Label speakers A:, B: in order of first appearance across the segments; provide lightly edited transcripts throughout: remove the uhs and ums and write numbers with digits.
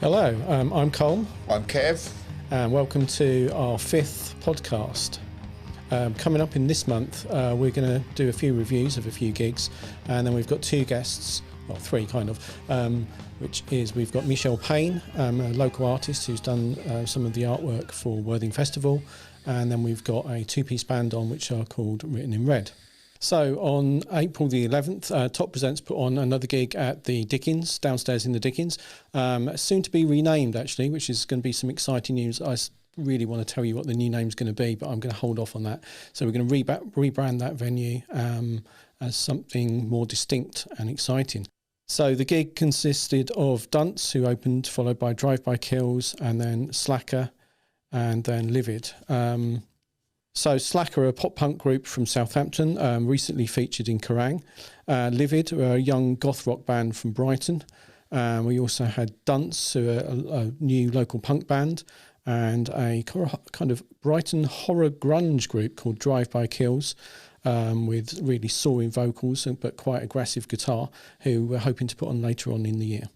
A: Hello, I'm Cole.
B: I'm Kev.
A: And welcome to our fifth podcast. Coming up in this month, we're going to do a few reviews of a few gigs, and then we've got two guests, well, three kind of, which is we've got Michele Payne, a local artist who's done some of the artwork for Worthing Festival, and then we've got a two-piece band on which are called Written in Red. So on April the 11th, TOT Presents put on another gig at the Dickens, downstairs in the Dickens, soon to be renamed actually, which is going to be some exciting news. I really want to tell you what the new name's going to be, but I'm going to hold off on that. So we're going to rebrand that venue as something more distinct and exciting. So the gig consisted of Dunce, who opened, followed by Drive-By Kills, and then Slacker, and then Livid. So Slacker are a pop-punk group from Southampton, recently featured in Kerrang. Livid are a young goth rock band from Brighton. We also had Dunce, who are a new local punk band, and a kind of Brighton horror grunge group called Drive-By Kills, with really soaring vocals but quite aggressive guitar, who we're hoping to put on later on in the year.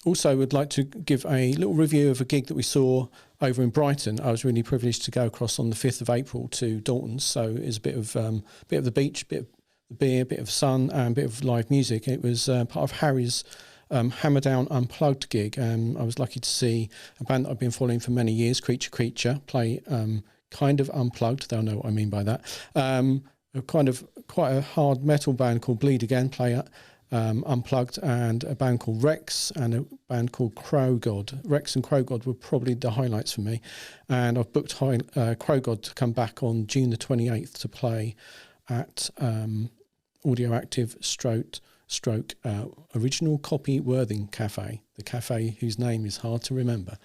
A: Also, would like to give a little review of a gig that we saw over in Brighton. I was really privileged to go across on the 5th of April to Dalton's, so it was a bit of the beach, bit of the beer, bit of sun, and a bit of live music. It was part of Harry's Hammer Down Unplugged gig. I was lucky to see a band that I've been following for many years, Creature, play kind of unplugged. They'll know what I mean by that. Quite a hard metal band called Bleed Again play Unplugged, and a band called Rex and a band called Crow God. Rex and Crow God were probably the highlights for me, and I've booked Crow God to come back on June the 28th to play at Audioactive stroke Original Copy Worthing Cafe, the cafe whose name is hard to remember.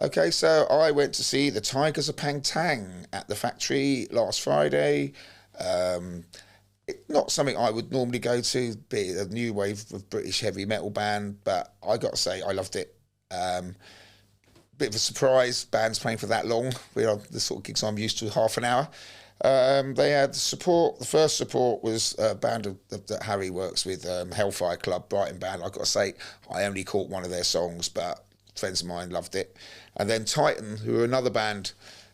B: Okay, so I went to see the Tigers of Pang Tang at the Factory last Friday. Not something I would normally go to, be a new wave of British heavy metal band, but I got to say I loved it. Bit of a surprise, bands playing for that long. We are the sort of gigs I'm used to, half an hour. They had support. The first support was a band that Harry works with, Hellfire Club, Brighton band. I've got to say, I only caught one of their songs, but friends of mine loved it. And then Titan, who are another band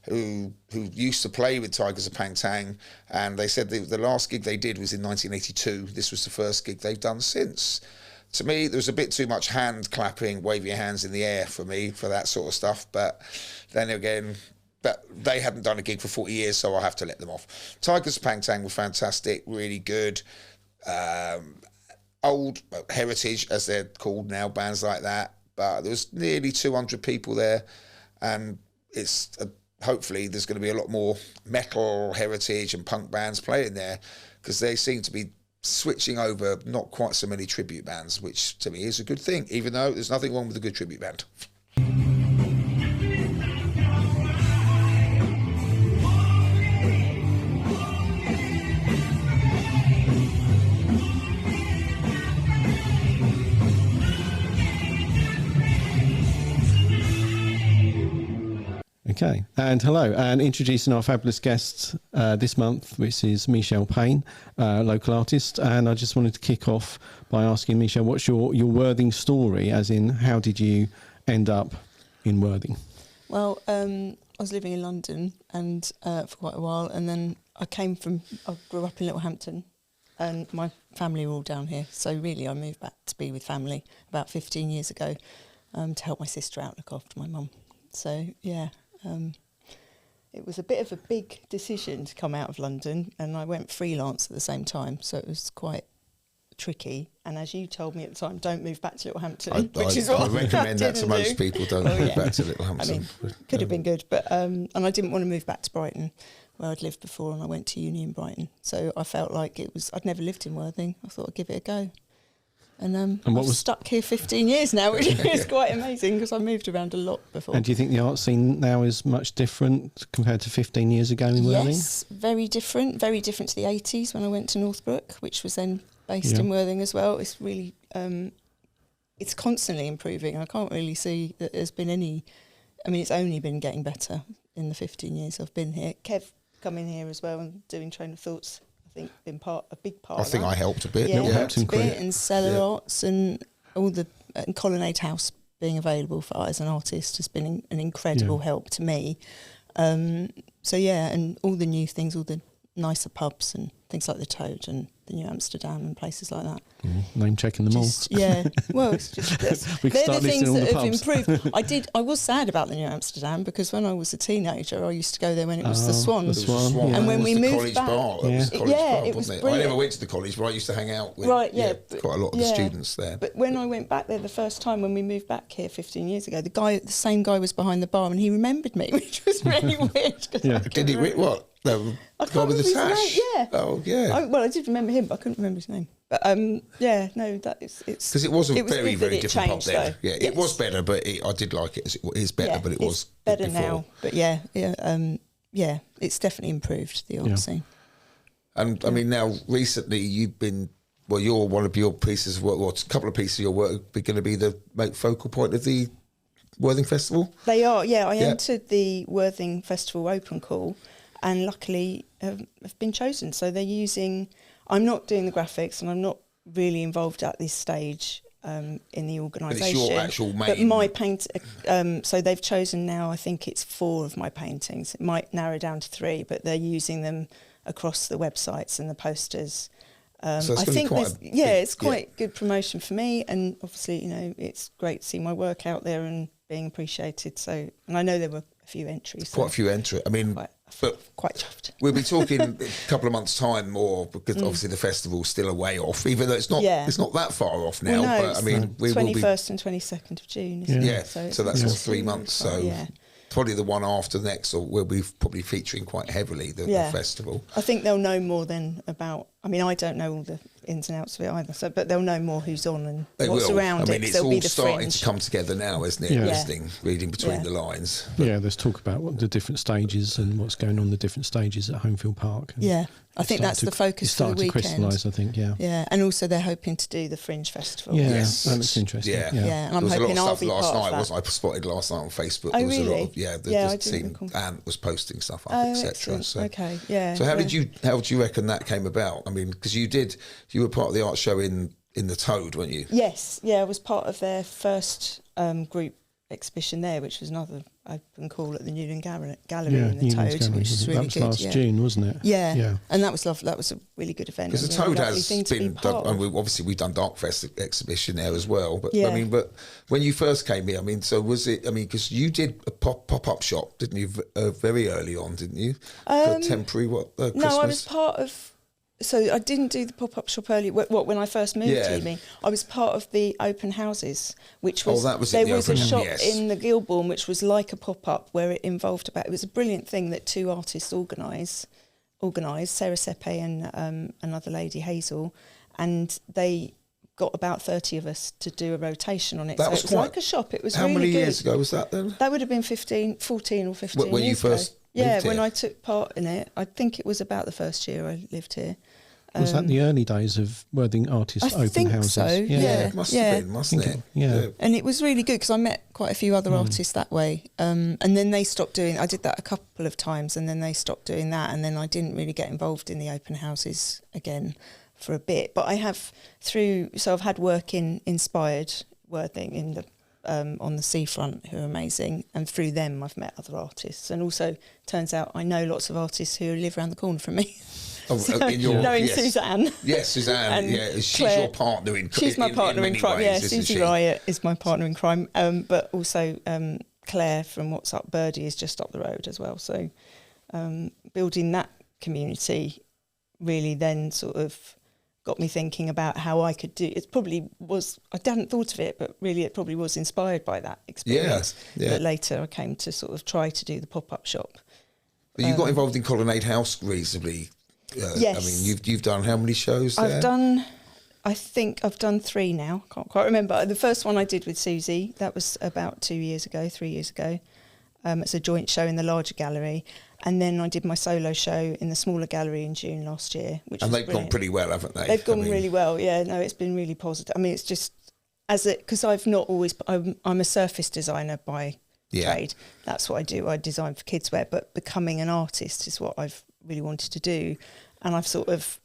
B: who used to play with Tigers of Pangtang, and they said the last gig they did was in 1982. This was the first gig they've done since. To me, there was a bit too much hand clapping, wave your hands in the air for me, for that sort of stuff. But then again, but they hadn't done a gig for 40 years, so I'll have to let them off. Tigers of Pangtang were fantastic, really good. Old heritage, as they're called now, bands like that. But there was nearly 200 people there, and it's hopefully there's going to be a lot more metal, heritage and punk bands playing there, because they seem to be switching over, not quite so many tribute bands, which to me is a good thing, even though there's nothing wrong with a good tribute band.
A: Okay, and hello, and introducing our fabulous guest this month, which is Michele Payne, local artist. And I just wanted to kick off by asking Michele, what's your Worthing story, as in how did you end up in Worthing?
C: Well, I was living in London and for quite a while, and then I grew up in Littlehampton, and my family were all down here. So really I moved back to be with family about 15 years ago to help my sister out, look after my mum. So, yeah. It was a bit of a big decision to come out of London, and I went freelance at the same time, so it was quite tricky. And as you told me at the time, don't move back to Littlehampton, which is what
B: I recommend that to most people. Don't move back to Littlehampton.
C: I mean, could have been good, but and I didn't want to move back to Brighton, where I'd lived before, and I went to uni in Brighton, so I felt like I'd never lived in Worthing. I thought I'd give it a go. And I've stuck here 15 years now, which is quite amazing, because I moved around a lot before.
A: And do you think the art scene now is much different compared to 15 years ago in Worthing?
C: Yes, very different to the 80s when I went to Northbrook, which was then based in Worthing as well. It's really, it's constantly improving. I can't really see that there's been any, it's only been getting better in the 15 years I've been here. Kev come in here as well and doing Train of Thoughts. I think been a big part.
B: I think I helped a bit.
C: Yeah,
A: helped him create.
C: And Cellar Arts and all the and Colonnade House being available for art as an artist has been an incredible help to me. So yeah, and all the new things, all the nicer pubs and things like the Toad and the New Amsterdam and places like that.
A: Name checking them all.
C: Yeah, well, it's just
A: We can
C: they're
A: start
C: the things
A: listing all
C: that
A: the
C: have
A: pubs.
C: improved. I was sad about the New Amsterdam, because when I was a teenager, I used to go there when it was the Swan.
A: The Swan,
C: And when we moved back,
B: it was the college bar,
C: it was
B: wasn't it? I
C: brilliant.
B: never went to the college, but I used to hang out with quite a lot of the students there.
C: But when I went back there the first time, when we moved back here 15 years ago, the same guy was behind the bar, and he remembered me, which was really weird.
B: Did he? What? The guy with the sash? Oh, yeah.
C: I did remember him, but I couldn't remember his name. But it's
B: because it was a very, very different pub then.
C: Though.
B: Yeah, it was better, but I did like it. It is better, but it was
C: better
B: before.
C: now. But it's definitely improved the art scene.
B: And I mean, now recently you've been. Well, you're one of your pieces of work, or a couple of pieces of your work, are going to be the focal point of the Worthing Festival.
C: They are, I entered the Worthing Festival open call, and luckily have been chosen. So they're using. I'm not doing the graphics, and I'm not really involved at this stage in the organisation.
B: But it's your actual main.
C: But my paint. So they've chosen now. I think it's 4 of my paintings. It might narrow down to 3, but they're using them across the websites and the posters.
B: So
C: I think it's quite good promotion for me, and obviously, it's great to see my work out there and being appreciated. So, and I know there were a few entries.
B: Quite a few entries. I mean,
C: quite chuffed.
B: We'll be talking a couple of months' time more, because obviously the festival's still a way off, even though it's not that far off now.
C: Well, no,
B: but I mean, we
C: 21st and 22nd of June. Isn't it?
B: So that's all 3 months. So probably the one after next, or we'll be probably featuring quite heavily the festival.
C: I think they'll know more then about. I mean, I don't know all the ins and outs of it either. So, but they'll know more who's on and what's around it.
B: I mean, it's all starting to come together now, isn't it? Reading between the lines.
A: But there's talk about the different stages and what's going on the different stages at Homefield Park.
C: I think that's the focus for the weekend.
A: It's starting to crystallise, I think,
C: Yeah, and also they're hoping to do the Fringe Festival.
A: Yes, that looks interesting.
C: Yeah, and I'm hoping I'll be part of that.
B: There was a lot of stuff last night, wasn't I? spotted last night on Facebook.
C: Oh,
B: there was
C: really?
B: a lot of, the team, Ant was posting stuff up, etc. So,
C: okay,
B: So how do you reckon that came about? I mean, because you were part of the art show in the Toad, weren't you?
C: Yes, I was part of their first group exhibition there, which was another open call at the Newland Gallery in the
A: Newlands
C: TOT,
A: Gallery,
C: which was really
A: that
C: good.
A: was last June, wasn't it?
C: Yeah, and that was lovely. That was a really good event.
B: Because the TOT has been done, and obviously we've done Dark Fest exhibition there as well. But I mean, but when you first came here, I mean, so was it? I mean, because you did a pop-up shop, didn't you? Very early on, didn't you? For temporary Christmas?
C: No, I was part of. So I didn't do the pop-up shop early. When I first moved to me, I was part of the open houses, which was, there was a shop in the Gilbourne which was like a pop-up where it involved it was a brilliant thing that two artists organised, Sarah Sepe and another lady, Hazel, and they got about 30 of us to do a rotation on it.
B: That was
C: it was like a shop. It was
B: how
C: really
B: many
C: good.
B: years ago was that then?
C: That would have been 14 or 15
B: when
C: years
B: you first
C: ago. Yeah,
B: here?
C: when I took part in it. I think it was about the first year I lived here.
A: Was that the early days of Worthing Artists
C: I
A: Open
C: think
A: Houses?
C: so, yeah.
B: It must have been, mustn't it?
A: Yeah.
C: And it was really good because I met quite a few other artists that way. And then they stopped doing, I did that a couple of times and then they stopped doing that, and then I didn't really get involved in the open houses again for a bit. But I have I've had work in Inspired Worthing in the on the seafront, who are amazing, and through them I've met other artists, and also turns out I know lots of artists who live around the corner from me. Knowing Suzanne.
B: Yes, Suzanne. She's
C: Claire,
B: your partner in crime.
C: She's my partner in crime.
B: Ways,
C: Susie Riot is my partner in crime. But also Claire from What's Up Birdie is just up the road as well. So building that community really then sort of got me thinking about how I could do. It probably was, I hadn't thought of it, but really it probably was inspired by that experience.
B: Yeah.
C: But later I came to sort of try to do the pop-up shop.
B: But you got involved in Colonnade House reasonably.
C: Yes.
B: I mean, you've done how many shows there?
C: I think I've done 3 now. Can't quite remember. The first one I did with Susie, that was about 3 years ago. It's a joint show in the larger gallery. And then I did my solo show in the smaller gallery in June last year.
B: And they've gone pretty well, haven't they?
C: They've gone really well, yeah. No, it's been really positive. I mean, it's just, because I'm a surface designer by trade. That's what I do. I design for kidswear, but becoming an artist is what I've really wanted to do. And I've sort of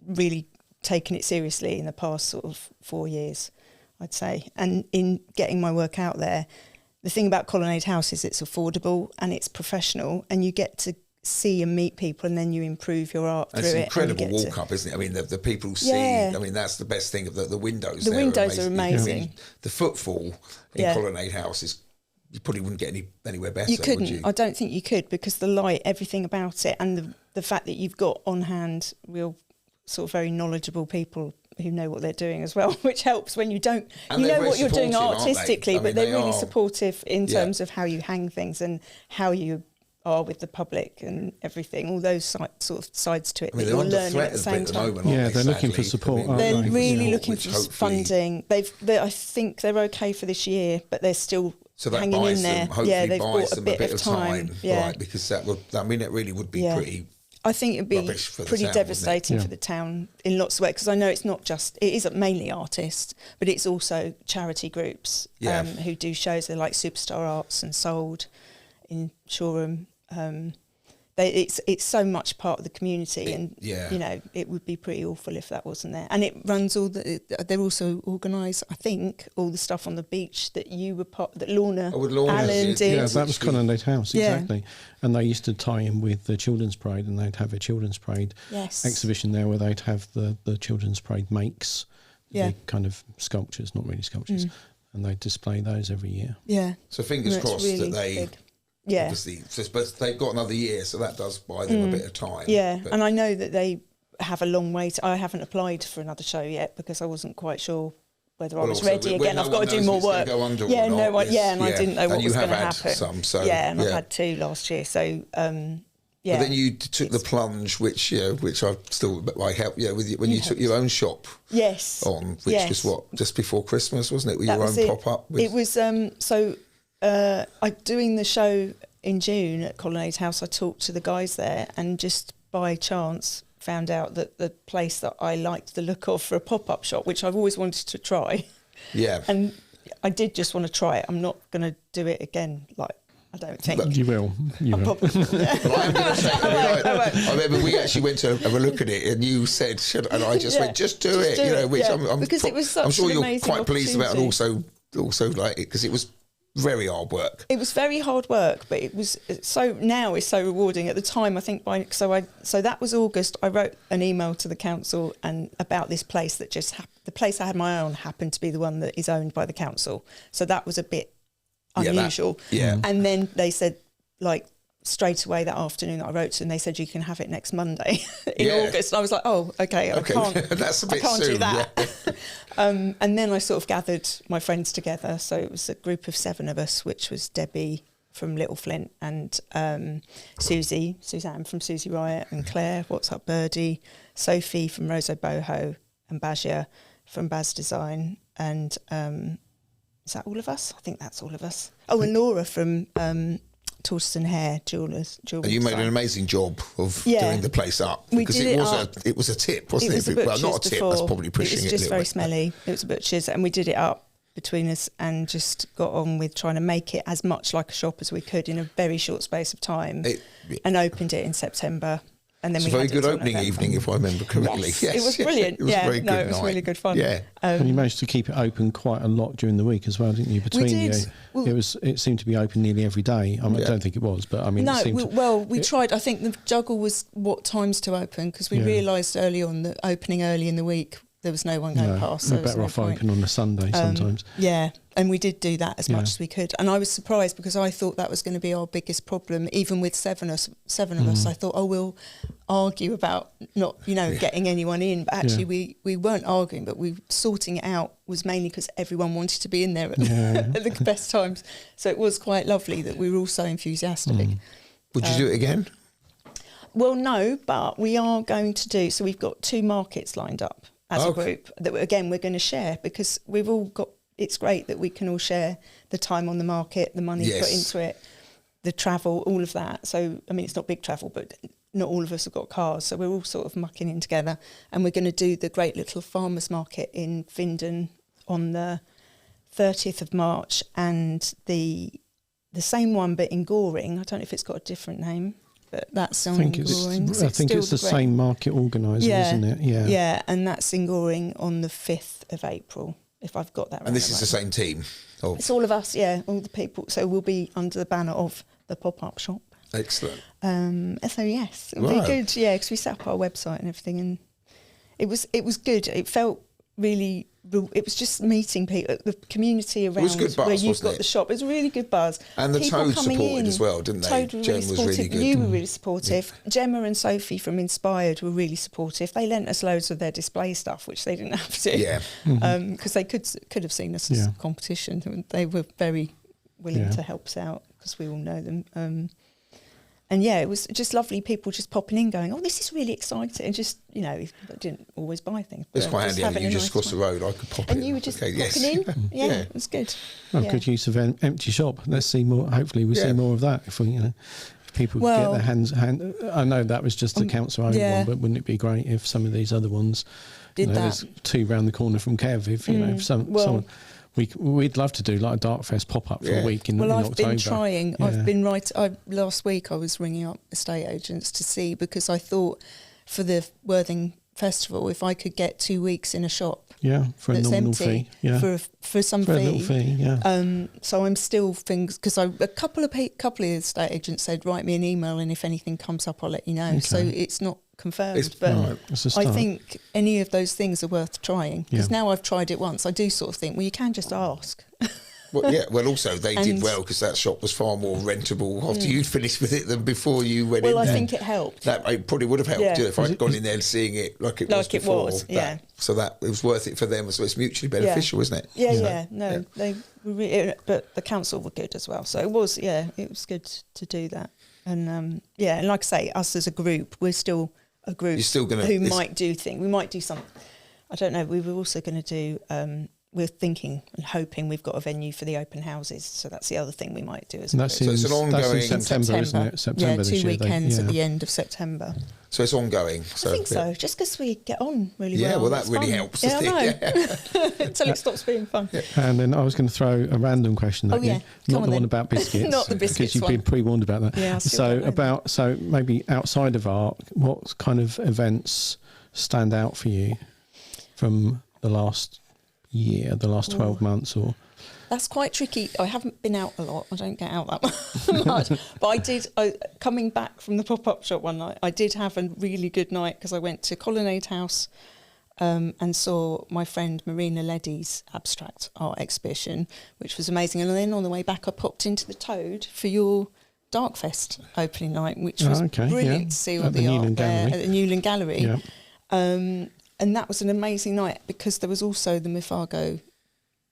C: really taken it seriously in the past sort of 4 years, I'd say. And in getting my work out there, the thing about Colonnade House is it's affordable and it's professional, and you get to see and meet people, and then you improve your art through it.
B: It's an incredible walk up, isn't it? I mean, the people see. I mean, that's the best thing of the windows.
C: The windows are amazing.
B: I mean, the footfall in Colonnade House is, you probably wouldn't get anywhere better.
C: You couldn't.
B: Would you?
C: I don't think you could, because the light, everything about it, and the fact that you've got on hand real sort of very knowledgeable people who know what they're doing as well, which helps when you don't, you know what you're doing artistically, but they're really supportive in terms of how you hang things and how you are with the public and everything, all those sort of sides to it.
B: I mean,
C: that
B: they're
C: you're
B: under
C: learning
B: threat
C: at the
B: at
C: same
B: the
C: time.
B: moment, aren't
A: they're looking for support.
C: They're really looking
B: for
C: funding. I think they're okay for this year, but they're still hanging in there.
B: They've bought a bit of time, right? Because that would, I mean, it really would be pretty.
C: I think it'd be pretty devastating for the town in lots of ways, because I know it's not just, it is mainly artists, but it's also charity groups who do shows. They're like Superstar Arts and Sold in Shoreham. It's so much part of the community, and you know, it would be pretty awful if that wasn't there. And it runs they're also organise, I think, all the stuff on the beach that you were that Lorna Allen did.
A: Yeah, that was Colonnade House, exactly. And they used to tie in with the Children's Parade, and they'd have a Children's Parade exhibition there where they'd have the Children's Parade makes, the kind of sculptures, not really sculptures, and they'd display those every year.
C: Yeah.
B: So fingers crossed that they... Big. Yeah, obviously, but they've got another year, so that does buy them a bit of time. Yeah,
C: and I know that they have a long way. I haven't applied for another show yet because I wasn't quite sure whether I was ready again. I've got to do more work.
B: And
C: I didn't know what was going to happen.
B: I've
C: had 2 last year. So,
B: But then you took the plunge, which I still helped when you took your own shop.
C: Yes.
B: On which was what, just before Christmas, wasn't it? With your own pop up.
C: It was doing the show in June at Colonnade House. I talked to the guys there, and just by chance found out that the place that I liked the look of for a pop-up shop, which I've always wanted to try. Yeah. And I did just want to try it. I'm not going to do it again, I don't think.
A: But you will. You will.
B: But I am going to say, I remember we actually went to have a look at it, and you said, and I just went, just do it. Which I'm
C: because it was such
B: I'm sure
C: an
B: you're
C: amazing
B: quite pleased about, and also like it, because it was very hard work.
C: It was very hard work, but it was it's so rewarding. At the time, I think so that was August. I wrote an email to the council and about this place that just the place I had my eye on happened to be the one that is owned by the council. So that was a bit unusual. And then they said, like, straight away that afternoon that I wrote to them, they said you can have it next Monday in August. And I was like, oh, okay, I can't.
B: That's a bit
C: I can't
B: soon,
C: do that. And then I sort of gathered my friends together. So it was a group of 7 of us, which was Debbie from Little Flint and Suzanne from Susie Riot and Claire, What's Up Birdie, Sophie from Roso Boho and Bajia from Baz Design. And is that all of us? I think that's all of us. Oh, and Laura from Tortoise and Hare Jewelers.
B: And you made an amazing job of doing the place up. Because it was a tip, wasn't it? Well, not a tip, that's probably pushing it.
C: It was just very smelly. It was a butcher's, and we did it up between us and just got on with trying to make it as much like a shop as we could in a very short space of time, and opened it in September. And then
B: it's a very good opening evening, if I remember correctly.
C: Yes, it was brilliant.
B: It was very good
C: it was really good fun.
B: Yeah,
A: and you managed to keep it open quite a lot during the week as well, didn't you? Between
C: we did.
A: It seemed to be open nearly every day. I don't think it was, but I mean,
C: we tried. I think the juggle was what times to open, because we realised early on that opening early in the week there was no one going past. So
A: we're better off open on a Sunday sometimes.
C: Yeah, and we did do that as much as we could. And I was surprised because I thought that was going to be our biggest problem, even with seven of us. I thought, we'll argue about not, getting anyone in. But actually, we weren't arguing, but sorting it out was mainly because everyone wanted to be in there at the best times. So it was quite lovely that we were all so enthusiastic.
B: Would you do it again?
C: Well, no, but we are going to do. So we've got 2 markets lined up as a group that, again, we're going to share, because we've all got, it's great that we can all share the time on the market, the money put into it, the travel, all of that. So, I mean, it's not big travel, but not all of us have got cars. So we're all sort of mucking in together. And we're going to do the great little farmers market in Findon on the 30th of March, and the same one, but in Goring. I don't know if it's got a different name. But that's on Goring.
A: I think it's the same market organiser, isn't it?
C: Yeah, and that's in Goring on the 5th of April, if I've got that right.
B: And this is the same team?
C: It's all of us, all the people. So we'll be under the banner of the pop-up shop.
B: Excellent.
C: So yes, it'll be good, because we set up our website and everything, and it was good. It felt really... It was just meeting people, the community around where you've got the shop. It was a really good buzz.
B: And the
C: people
B: Toad supported as well, didn't they?
C: Toad were
B: Jem
C: really
B: was
C: supportive.
B: really good.
C: You were really supportive. Yeah. Gemma and Sophie from Inspired were really supportive. They lent us loads of their display stuff, which they didn't have to. Yeah. Because they could have seen us as a competition. They were very willing to help us out, because we all know them. And it was just lovely, people just popping in going, this is really exciting. And just, I didn't always buy things.
B: It's quite handy. You just cross the road, I could pop in.
C: And you were just popping in. It was good.
A: Well, good use of an empty shop. Let's see more. Hopefully we'll see more of that if we, if people get their hands. I know that was just the council owned one, but wouldn't it be great if some of these other ones
C: did that?
A: There's 2 round the corner from Kev. If if someone. We'd love to do like a Dark Fest pop-up for a week in October.
C: I've been trying. I've been last week I was ringing up estate agents to see, because I thought for the Worthing Festival, if I could get 2 weeks in a shop
A: for a nominal fee,
C: for some
A: for
C: fee,
A: a little fee,
C: so I'm still because a couple of estate agents said, write me an email, and if anything comes up I'll let you know. Okay. So it's not confirmed, but I think any of those things are worth trying, because now I've tried it once, I do sort of think, well, you can just ask.
B: Well, also they did well, because that shop was far more rentable after you'd finished with it than before you went in there.
C: Well, I think it helped.
B: That it probably would have helped if I'd gone in there and seeing it like it was before. So that it was worth it for them, so it's mutually beneficial, isn't it?
C: They were really, but the council were good as well. So it was good to do that. And and like I say, us as a group, we're still a group who might do things. We might do something. I don't know. We were also going to do. We're thinking and hoping we've got a venue for the open houses. So that's the other thing we might do as a group.
B: So it's an ongoing...
A: That's in September, isn't it? September
C: 2 weekends at the end of September.
B: So it's ongoing.
C: I think so, just because we get on really well.
B: Yeah, well, that really helps.
C: Yeah, I know. Until it stops being fun. Yeah.
A: And then I was going to throw a random question at you. Not the one about biscuits.
C: Not the biscuits
A: because you've been pre-warned about that.
C: Yeah,
A: so maybe outside of art, what kind of events stand out for you from the last year, the last 12 months? Or
C: That's quite tricky. I haven't been out a lot. I don't get out that much. But I did, coming back from the pop-up shop one night, I did have a really good night because I went to Colonnade House and saw my friend Marina Leddy's abstract art exhibition, which was amazing. And then on the way back, I popped into the Toad for your Darkfest opening night, which was brilliant to see all the art there at the Newland Gallery.
A: Yeah.
C: And that was an amazing night because there was also the Mythago,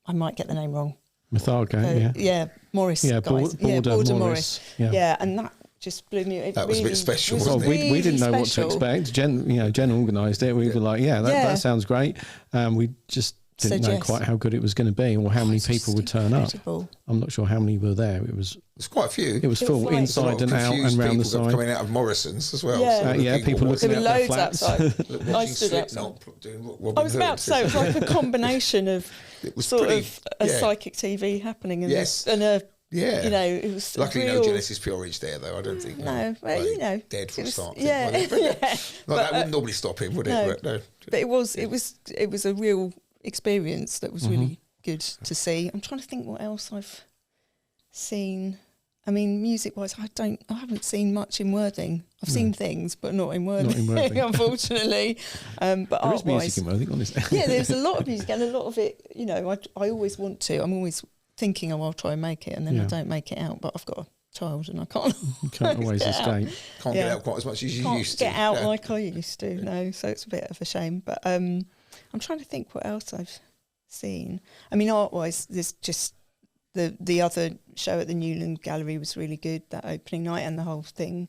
C: I might get the name wrong.
A: Mythago,
C: Morris
A: yeah,
C: guys.
A: Border
C: Morris.
A: Yeah.
C: And that just blew me.
B: That was a bit special,
A: Well,
B: wasn't it?
A: we didn't know what to
C: special.
A: expect. Jen organised it. We were like, that sounds great. We just didn't know quite how good it was going to be or how many people would turn up. I'm not sure how many were there. There's
B: quite a few.
A: It was full inside and out and round the side.
B: Coming out of Morrison's as well.
C: Yeah,
A: people looking
C: at
A: their
C: flats. I stood outside. I was about to say, it was like a combination of sort of a psychic TV happening and a...
B: Yeah,
C: it was
B: luckily no Genesis Peerage there though. I don't think.
C: No, dead
B: for a start.
C: That
B: wouldn't normally stop him, would it? But
C: it was a real experience that was really good to see. I'm trying to think what else I've seen. I mean, music-wise, I haven't seen much in Worthing. I've seen things, but not in Worthing, unfortunately. But
A: there is music in Worthing, honestly.
C: Yeah, there's a lot of music, and a lot of it. I always want to. I'm always thinking, I'll try and make it, and then I don't make it out. But I've got a child, and I can't.
A: You can't always escape.
B: Can't get out quite as much as you used to.
C: Get out like I used to. No, so it's a bit of a shame. But I'm trying to think what else I've seen. I mean, art-wise, there's just the other show at the Newland Gallery was really good, that opening night, and the whole thing.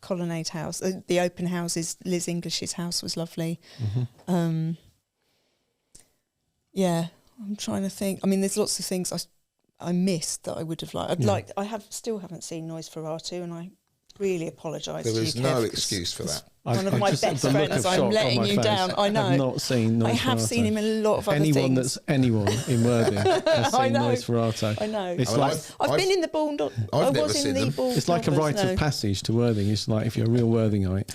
C: Colonnade House, the open houses, Liz English's house was lovely. I'm trying to think. I mean, there's lots of things I missed that I would have liked. I still haven't seen Noise Ferrato, and I really apologise to you,
B: There is
C: Kev,
B: no excuse for that.
C: One of my best friends, I'm letting you down. I know.
A: I've not seen Noise
C: I have
A: Ferrato.
C: seen him in a lot of other things.
A: Anyone in Worthing has seen Noise Ferrato.
C: I know.
A: It's
C: I've been in the Bourne.
B: I've never seen them.
A: It's like a rite of passage to Worthing. It's like if you're a real Worthingite.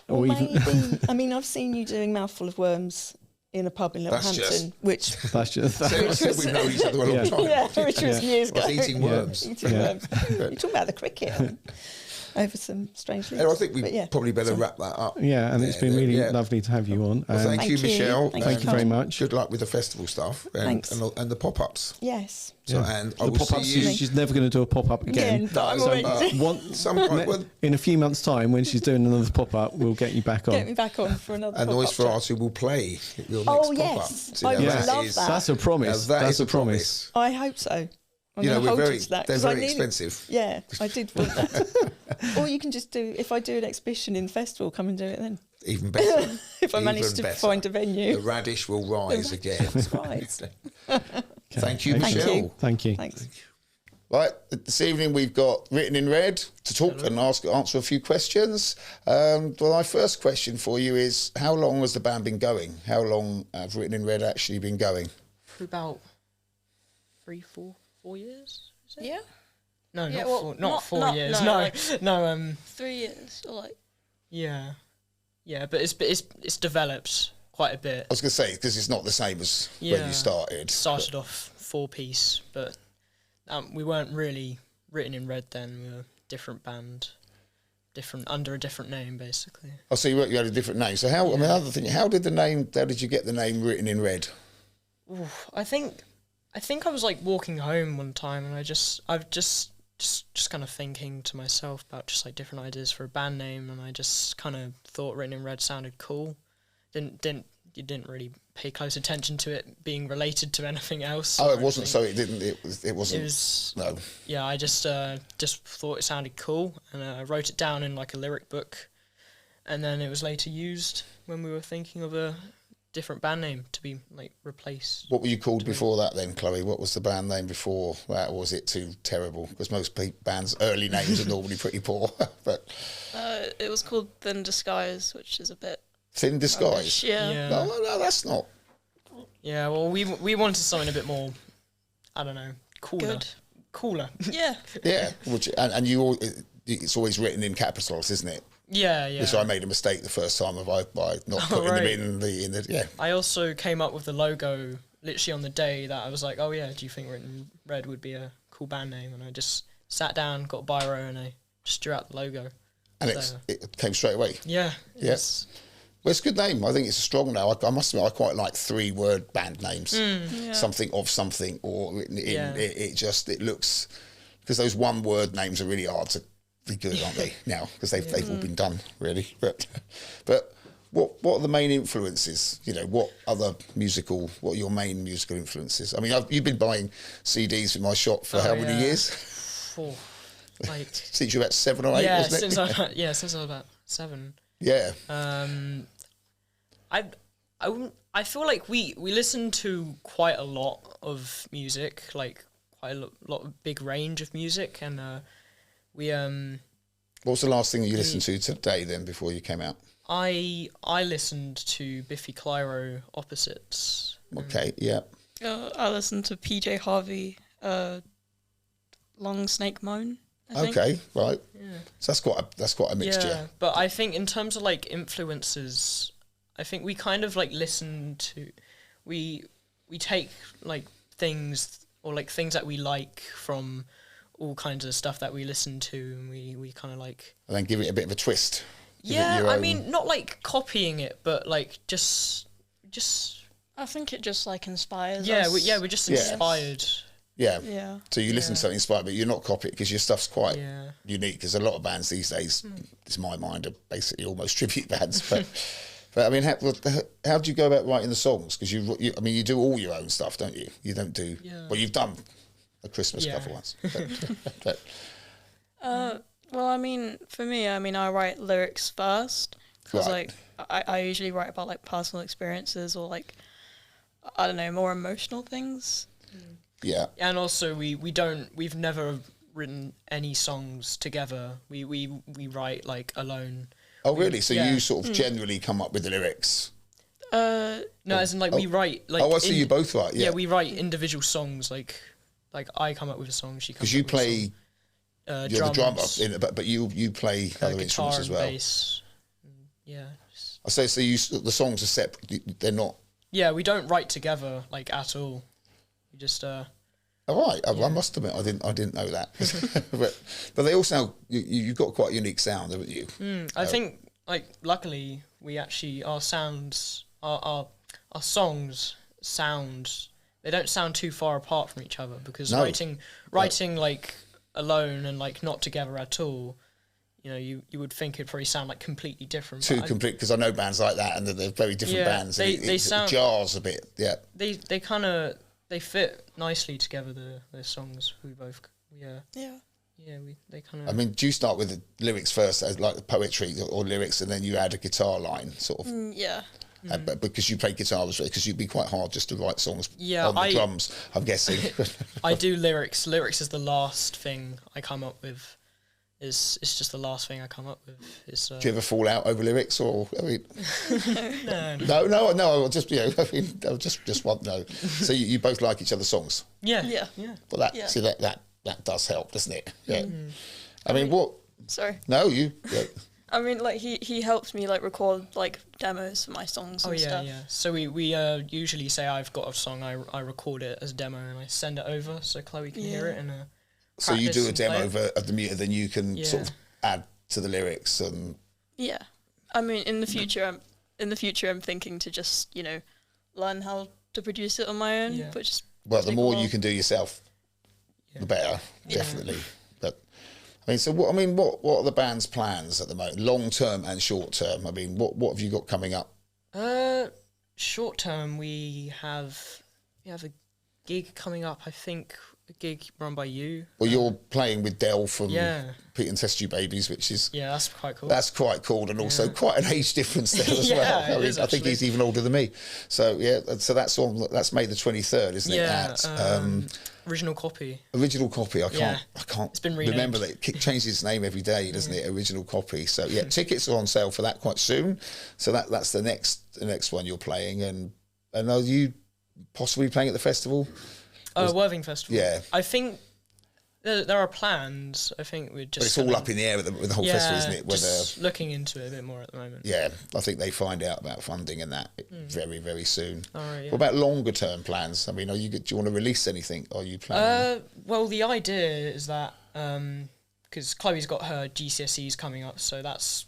C: Or maybe, I mean, I've seen you doing Mouthful of Worms in a pub in Littlehampton, which
B: we've known each other a long time.
C: Yeah, which was years ago.
B: Eating worms.
C: You're talking about the cricket. Over some strange things.
B: I think we probably better wrap that up.
A: Yeah, and it's been really lovely to have you on.
B: Well, thank you, Michelle.
A: Thank you very much.
B: Good luck with the festival stuff and the pop-ups.
C: Yes.
B: So, and
A: the pop-ups, she's never going to do a pop-up again. In a few months' time, when she's doing another pop-up, we'll get you back on.
C: Get me back on for another pop-up.
B: And Noise Ferrato will play your next pop-up.
C: Yes. I would love that.
A: That's a promise.
B: That's a promise.
C: I hope so.
B: They're very expensive.
C: Yeah, I did want that. Or you can just do, if I do an exhibition in the festival, come and do it then.
B: Even better.
C: If I manage to find a venue.
B: The radish will rise again.
C: That's right.
B: Thank you, Michelle.
A: Thank you.
C: Thanks.
B: Right, this evening we've got Written in Red to talk and answer a few questions. Well, my first question for you is, how long has the band been going? How long have Written in Red actually been going?
D: For about 4 years, is it?
E: Yeah.
D: No,
E: Yeah,
D: not 4 years.
E: no,
D: No,
E: like
D: no.
E: 3 years or like.
D: Yeah, but it's developed quite a bit.
B: I was going to say, because it's not the same as when you started.
D: Started off 4-piece, but we weren't really Written in Red then. We were a different band, under a different name, basically.
B: Oh, so you had a different name. So how did you get the name Written in Red?
D: Ooh, I think I was like walking home one time, and I've just kind of thinking to myself about just like different ideas for a band name, and I just kind of thought Written in Red sounded cool. You didn't really pay close attention to it being related to anything else.
B: Oh, it wasn't. So it didn't. It wasn't.
D: It was.
B: No.
D: Yeah, I just thought it sounded cool, and I wrote it down in like a lyric book, and then it was later used when we were thinking of a different band name to be like replaced.
B: What were you called before that then, Chloe? What was the band name before that, or was it too terrible? Because most bands' early names are normally pretty poor. But
E: it was called Thin Disguise, which is a bit
B: Thin Disguise.
E: rubbish, yeah.
B: No, that's not.
D: Yeah, well, we wanted something a bit more, I don't know, cooler.
E: Good.
D: Cooler.
E: Yeah.
B: Yeah, and it's always written in capitals, isn't it?
D: Yeah.
B: Which I made a mistake the first time by not putting them in the. Yeah.
D: I also came up with the logo literally on the day that I was like, oh yeah, do you think Written Red would be a cool band name? And I just sat down, got a biro, and I just drew out the logo.
B: And
D: So,
B: it came straight away.
D: yeah.
B: Yes. Well, it's a good name. I think it's a strong name. I must admit, I quite like 3-word band names.
E: Yeah.
B: Something of something, or
D: Yeah.
B: it looks, because those 1-word names are really hard to be good, aren't they? Now, because they've all been done really. But what are the main influences? You know, what are your main musical influences? I mean, you've been buying CDs in my shop for how many years?
D: Oh, like
B: Since you were about 7 or 8, wasn't it?
D: since I was about 7.
B: Yeah.
D: I feel like we listen to quite a lot of music, like quite a lot of big range of music, and we
B: What was the last thing you listened to today then before you came out?
D: I listened to Biffy Clyro Opposites.
B: Okay, yeah.
E: I listened to PJ Harvey, Long Snake Moan. I think.
B: Okay, right. Yeah. So that's quite a mixture.
D: Yeah, but I think in terms of like influences, I think we kind of like listen to, we take like things or like things that we like from all kinds of stuff that we listen to, and we kind of like.
B: And then give it a bit of a twist.
D: Yeah, I mean, not like copying it, but like just.
E: I think it just like inspires
D: Yeah,
E: us.
D: we're just inspired.
B: Yeah.
E: Yeah.
B: So you listen to something inspired, but you're not copying it because your stuff's quite unique. Because a lot of bands these days, to my mind, are basically almost tribute bands. But I mean, how do you go about writing the songs? Because you do all your own stuff, don't you? You don't do.
D: Yeah.
B: Well, you've done a Christmas cover once.
E: Well, I mean, for me, I write lyrics first because
B: Right.
E: like I usually write about like personal experiences or like I don't know, more emotional things.
B: Yeah.
D: And also we've never written any songs together. We write like alone.
B: Oh, really? So
D: Yeah.
B: you sort of generally come up with the lyrics?
D: No, as in like we write like.
B: Oh, I see. You both write. Yeah.
D: Yeah, we write individual songs. Like I come up with a song. She comes.
B: Because you
D: up with a
B: play.
D: song.
B: You're the drummer,
D: Drums,
B: but you play other
D: guitar
B: instruments as
D: and
B: well.
D: bass. Yeah.
B: I say so. The songs are separate. They're not.
D: Yeah, we don't write together like at all. We just
B: All right. I must admit, I didn't know that. but they all sound. You've got quite a unique sound, haven't you?
D: I think like luckily we actually our songs sound. They don't sound too far apart from each other because writing like alone and like not together at all, you know, you would think it'd probably sound like completely different.
B: Complete, because I know bands like that and they're very different bands.
D: They sound,
B: it jars a bit. Yeah.
D: They kind of fit nicely together. The songs we both they kind of.
B: I mean, do you start with the lyrics first, as like the poetry or lyrics, and then you add a guitar line, sort of?
E: Yeah.
B: But because you play guitar, because you'd be quite hard just to write songs on the drums, I'm guessing.
D: I do lyrics. Lyrics is the last thing I come up with. It's just the last thing I come up with.
B: Do you ever fall out over lyrics, or I mean?
D: No.
B: No. Just I mean, I just want no. So you both like each other's songs.
E: Yeah.
B: Well, that does help, doesn't it? Yeah. I mean, what?
E: Sorry.
B: No, you. Yeah.
E: I mean, like he helps me like record like demos for my songs and stuff.
D: Yeah. So we usually say I've got a song, I record it as a demo and I send it over so Chloe can hear it and.
B: So you do a demo of the music, then you can sort of add to the lyrics and.
E: Yeah, I mean, in the future, I'm thinking to just learn how to produce it on my own.
D: Yeah.
E: But just
B: the more you can do yourself, the better, definitely. But I mean, so what are the band's plans at the moment, long term and short term? I mean, what have you got coming up?
D: Short term, we have a gig coming up. I think a gig run by you.
B: Well, you're playing with Del from Pete and Test Tube Babies, which is
D: that's quite cool.
B: That's quite cool, and also quite an age difference there as well. I mean, I think he's even older than me. So so that's May the 23rd, isn't it?
D: Original copy.
B: Original copy. I can't.
D: It's been renamed.
B: Remember that it changes its name every day, doesn't it? Original copy. So tickets are on sale for that quite soon. So that's the next one you're playing, and are you possibly playing at the festival?
D: Worthing Festival.
B: Yeah.
D: I think There are plans. I think we're just.
B: But it's all up in the air with the whole festival, isn't it?
D: Just looking into it a bit more at the moment.
B: Yeah, I think they find out about funding and that very, very soon.
D: All right, yeah.
B: What about longer term plans? I mean, do you want to release anything? Are you planning?
D: Well, the idea is that because Chloe's got her GCSEs coming up, so that's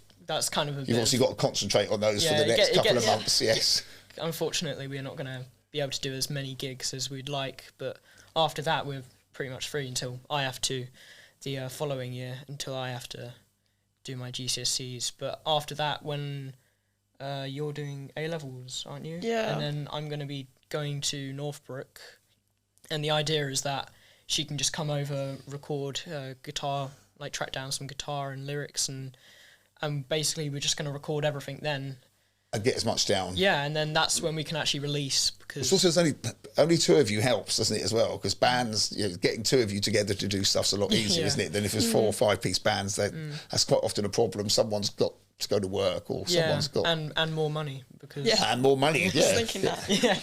D: kind of a.
B: You've obviously got to concentrate on those for the next couple of months. Yes.
D: Unfortunately, we're not going to be able to do as many gigs as we'd like, but after that, we're pretty much free until I have to the following year, until I have to do my GCSEs. But after that, when you're doing A-levels, aren't you?
E: Yeah.
D: And then I'm going to be going to Northbrook, and the idea is that she can just come over, record guitar, like track down some guitar and lyrics, and basically we're just going to record everything then.
B: And get as much down.
D: Yeah, and then that's when we can actually release. Because
B: it's also only two of you helps, doesn't it, as well? Because bands, getting two of you together to do stuff's a lot easier, isn't it? Than if it's 4 or 5 piece bands. That's quite often a problem. Someone's got to go to work, or someone's got
D: and more money because
B: and more money.
E: I was thinking that.
B: Yeah.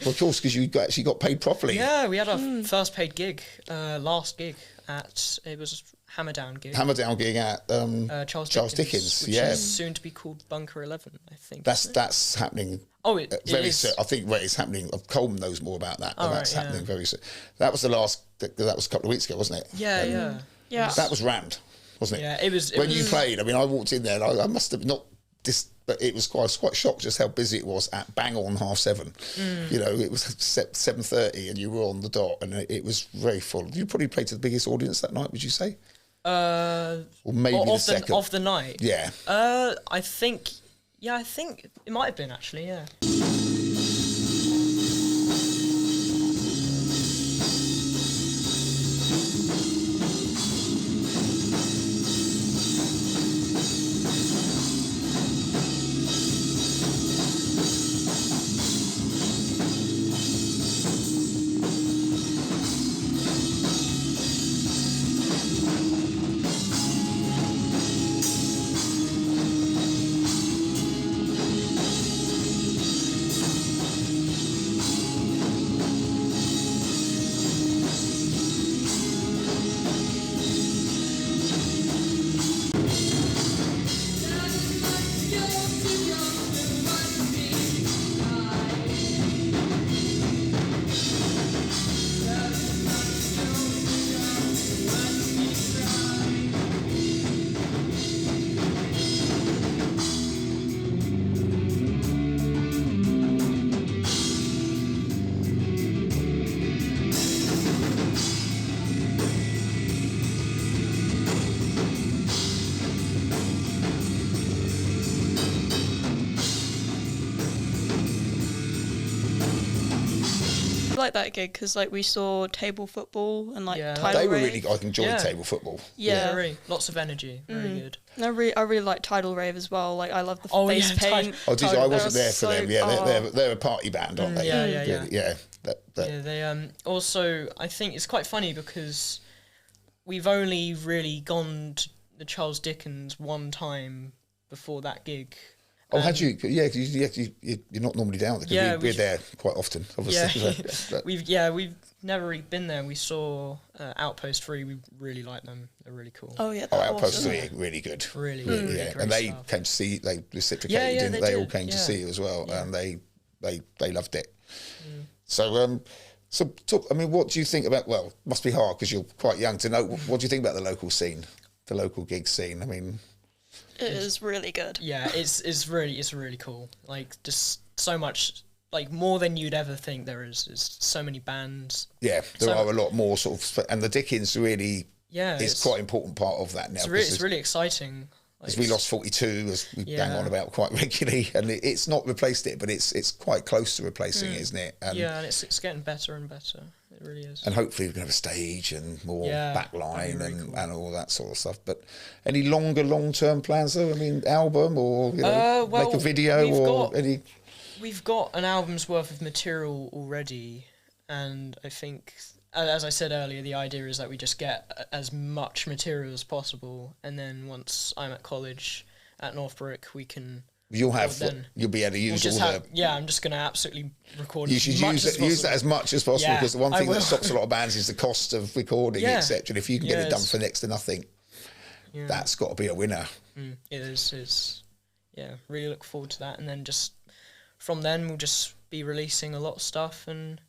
B: Well, of course, because you actually got paid properly.
D: Yeah, we had our first paid gig, last gig it was Hammerdown gig
B: at Charles Dickens,
D: which is soon to be called Bunker 11, I think.
B: That's happening.
D: Oh, it is.
B: Soon. I think it's happening. Coleman knows more about that.
D: Oh,
B: that's happening very soon. That was the last. That was a couple of weeks ago, wasn't it?
D: Yeah.
B: That was rammed, wasn't it?
D: Yeah, it was.
B: You played, I mean, I walked in there and I must have not this, but it was I was quite shocked just how busy it was at bang on 7:30. It was 7:30 and you were on the dot, and it was very full. You probably played to the biggest audience that night, would you say? Or maybe the second
D: of the night.
B: Yeah.
D: I think it might have been actually. Yeah.
E: Like that gig because we saw table football and tidal
B: they were
E: rave.
B: really. I enjoyed table football.
E: Yeah,
D: really, lots of energy, very good.
E: And I really like tidal rave as well. I love the face paint.
B: Oh, did you? I wasn't there for them. Yeah, they're a party band, aren't they?
D: Yeah.
B: They
D: also, I think it's quite funny because we've only really gone to the Charles Dickens one time before that gig.
B: Oh, had you? Yeah, because you're not normally down there. Because we're there quite often, obviously.
D: Yeah, we've never really been there. We saw Outpost 3. We really like them. They're really cool.
E: Oh yeah.
B: Outpost 3 really good.
D: Really
B: yeah. And they came to see. They reciprocated. They all came to see you as well, and they loved it. So talk, I mean, what do you think about? Well, it must be hard because you're quite young to know. What do you think about the local scene, the local gig scene? I mean.
E: It is really good.
D: Yeah, it's really cool. Just so much, more than you'd ever think there is. There's so many bands.
B: Yeah, there are a lot more and the Dickens really is quite an important part of that now.
D: It's really exciting.
B: As we lost 42, as we bang on about quite regularly, and it's not replaced it, but it's quite close to replacing it, isn't it?
D: And it's getting better and better. It really is.
B: And hopefully we're going to have a stage and more backline
D: really cool.
B: and all that sort of stuff. But any long-term plans though? I mean, album or make a video or any?
D: We've got an album's worth of material already, and I think, as I said earlier, the idea is that we just get as much material as possible, and then once I'm at college at Northbrook, we can
B: You'll have,
D: then
B: you'll be able to use
D: we'll
B: all the.
D: I'm just going to absolutely record.
B: You should use that as much as possible,
D: Yeah,
B: because the one
D: I
B: thing that
D: will.
B: stops a lot of bands is the cost of recording,
D: Yeah.
B: etc. And if you can get it done
D: Yes.
B: for next to nothing,
D: Yeah.
B: that's got to be a winner.
D: It is. It's, yeah, really look forward to that. And then just from then, we'll just be releasing a lot of stuff and,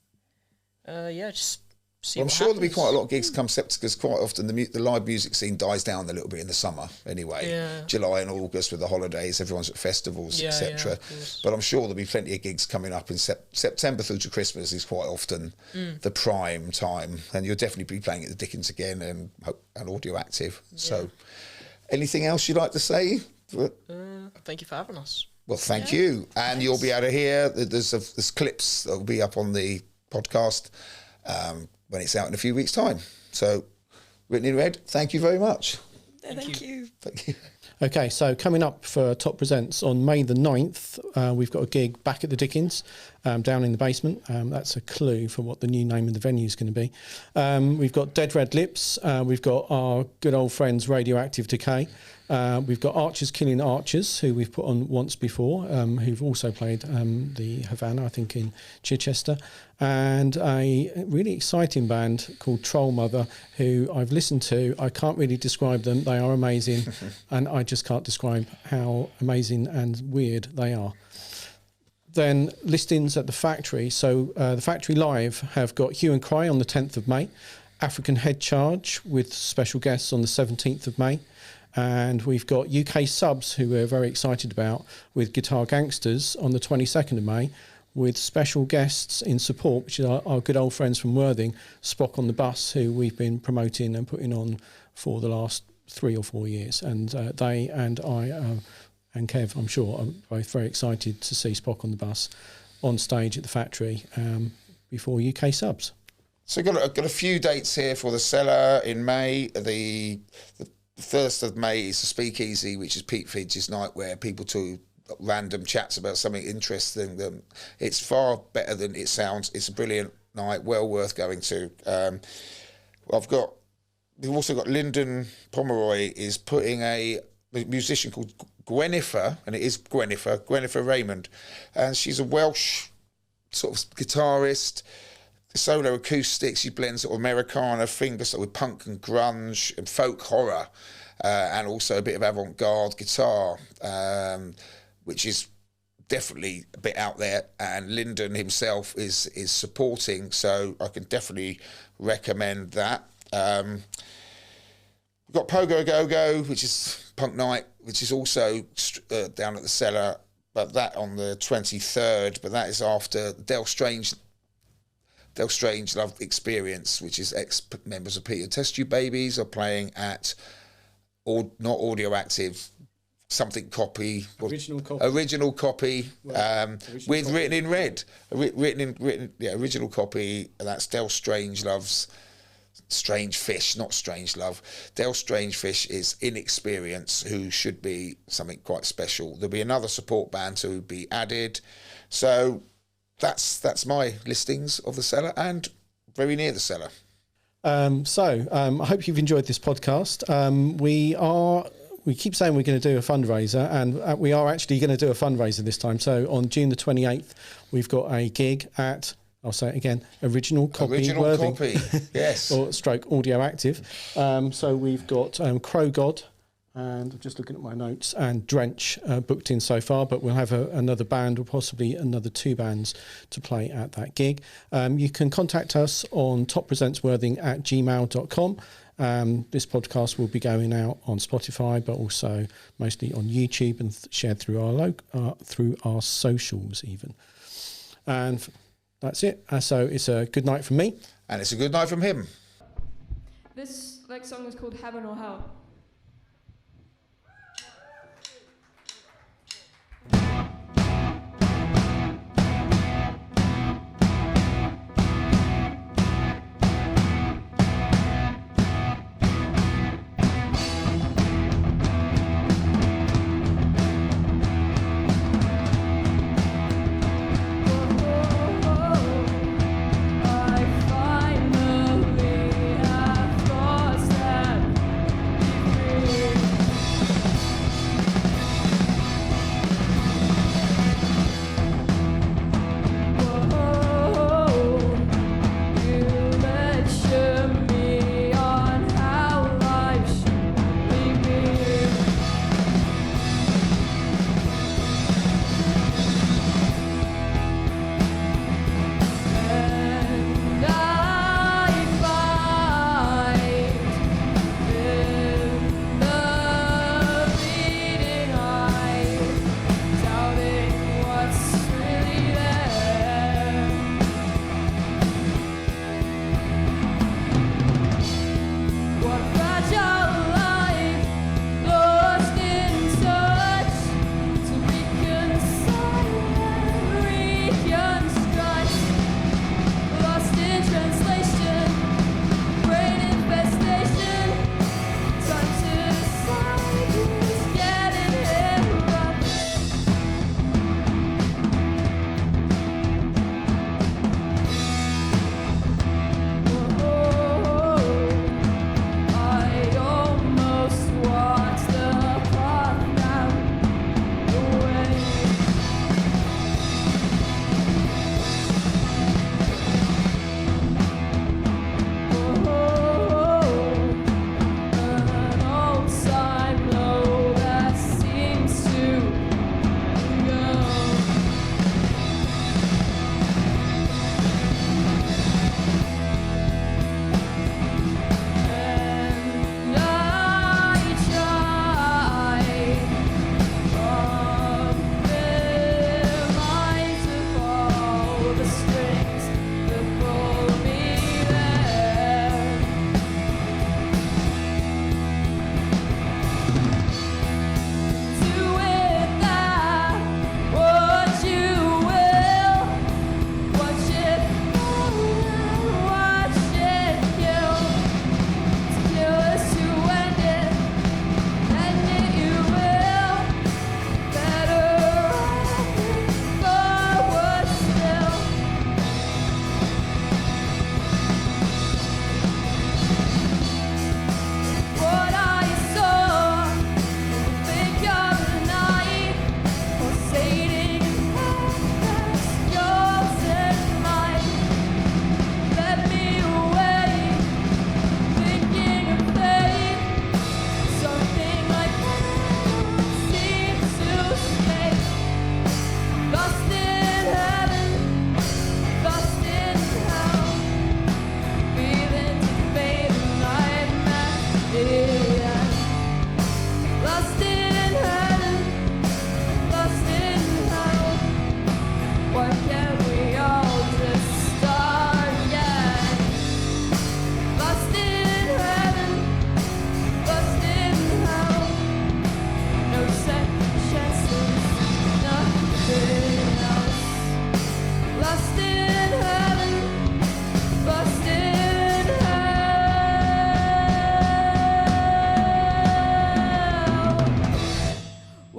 D: just see
B: Well, I'm
D: what
B: sure there'll be
D: happens.
B: quite a lot of gigs come September, because quite often the live music scene dies down a little bit in the summer anyway.
D: Yeah.
B: July and August with the holidays, everyone's at festivals,
D: Yeah,
B: etc.
D: of course.
B: But I'm sure there'll be plenty of gigs coming up in September through to Christmas is quite often the prime time, and you'll definitely be playing at the Dickens again and Audio Active. So, anything else you'd like to say?
D: Thank you for having us.
B: Well, thank you. And you'll be able to hear, there's clips that will be up on the podcast when it's out in a few weeks' time. So, Written in Red, thank you very much.
E: Thank you.
B: Thank you.
A: Okay, so coming up for Top Presents on May the 9th, we've got a gig back at the Dickens, down in the basement. That's a clue for what the new name of the venue is going to be. We've got Dead Red Lips. We've got our good old friends Radioactive Decay. We've got Archers Killing Archers, who we've put on once before, who've also played the Havana, I think, in Chichester. And a really exciting band called Troll Mother, who I've listened to. I can't really describe them. They are amazing. And I just can't describe how amazing and weird they are. Then listings at the Factory. So the Factory Live have got Hue and Cry on the 10th of May, African Head Charge with special guests on the 17th of May. And we've got UK Subs, who we're very excited about, with Guitar Gangsters on the 22nd of May, with special guests in support, which is our good old friends from Worthing, Spock on the Bus, who we've been promoting and putting on for the last 3 or 4 years. And they and I and Kev, I'm sure, are both very excited to see Spock on the Bus on stage at the Factory before UK Subs.
B: So I've got a few dates here for the Cellar in May. The 1st of May is the Speakeasy, which is Pete Fidge's night, where people do random chats about something interesting. It's far better than it sounds. It's a brilliant night, well worth going to. We've also got Lyndon Pomeroy is putting a musician called Gwenifer, and it is Gwenifer Raymond, and she's a Welsh sort of guitarist, solo acoustic. She blends sort of Americana fingers with punk and grunge and folk horror, and also a bit of avant-garde guitar, which is definitely a bit out there. And Lyndon himself is supporting, so I can definitely recommend that. We've got Pogo Go Go, which is punk night, which is also down at the Cellar, but that on the 23rd. But that is after Del Strange Love Experience, which is ex-members of Peter Test Tube Babies, are playing at not Audio Active, something copy. Original copy with copy. Written in Red. Original copy, and that's Del Strange Love's Strange Fish, not Strange Love. Del Strange Fish is Inexperience, who should be something quite special. There'll be another support band to be added. So that's my listings of the Cellar and very near the Cellar. I hope you've enjoyed this podcast. We keep saying we're going to do a fundraiser, and we are actually going to do a fundraiser this time. So on June the 28th, we've got a gig at, I'll say it again, Original Copy Worthing. Yes.
A: Or stroke Audio Active. So we've got Crow God, and I'm just looking at my notes, and Drench booked in so far, but we'll have another band or possibly another 2 bands to play at that gig. You can contact us on toppresentsworthing@gmail.com. This podcast will be going out on Spotify, but also mostly on YouTube and shared through our socials even. And that's it. So it's a good night from me.
B: And it's a good night from him.
F: This next song is called Heaven or Hell.
G: I finally have lost that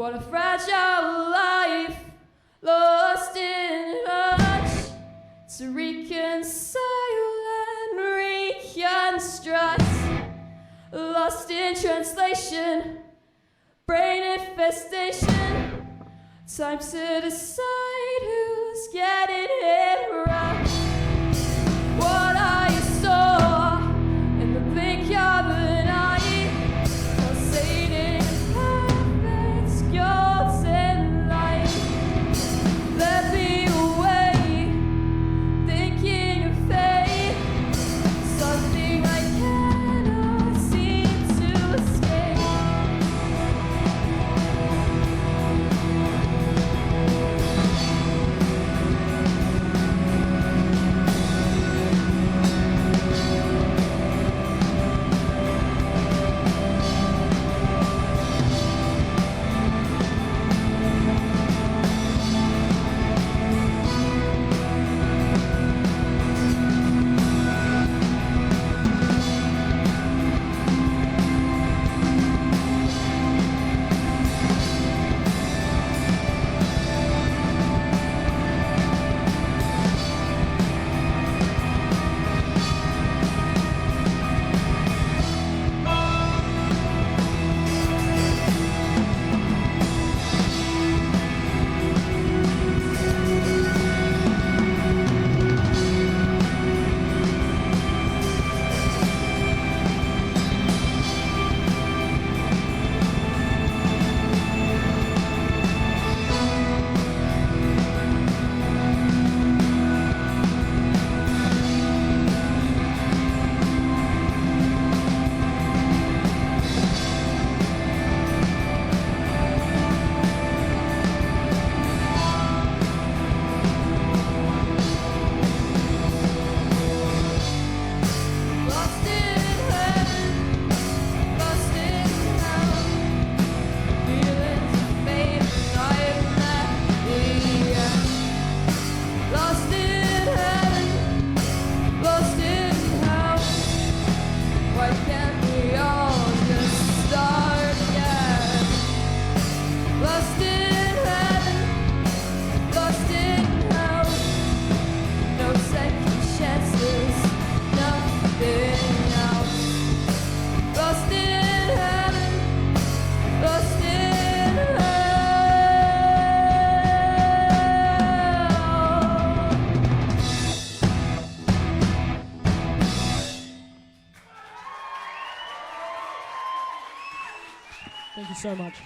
F: What a fragile life, lost in touch, to reconcile and reconstruct, lost in translation, brain infestation, time to decide who's getting it right. What I saw in the blink of an eye, pulsating perfect golden light. Let me away, thinking of fate, something I cannot seem to escape. Lost in heaven, lost in hell, feelings of fate nightmare. Lost in heaven, lost in hell. Why can't we all just start again? Lost in heaven, lost in hell. No second chances. Nothing else. Lost in heaven, lost in hell. Thank you so much.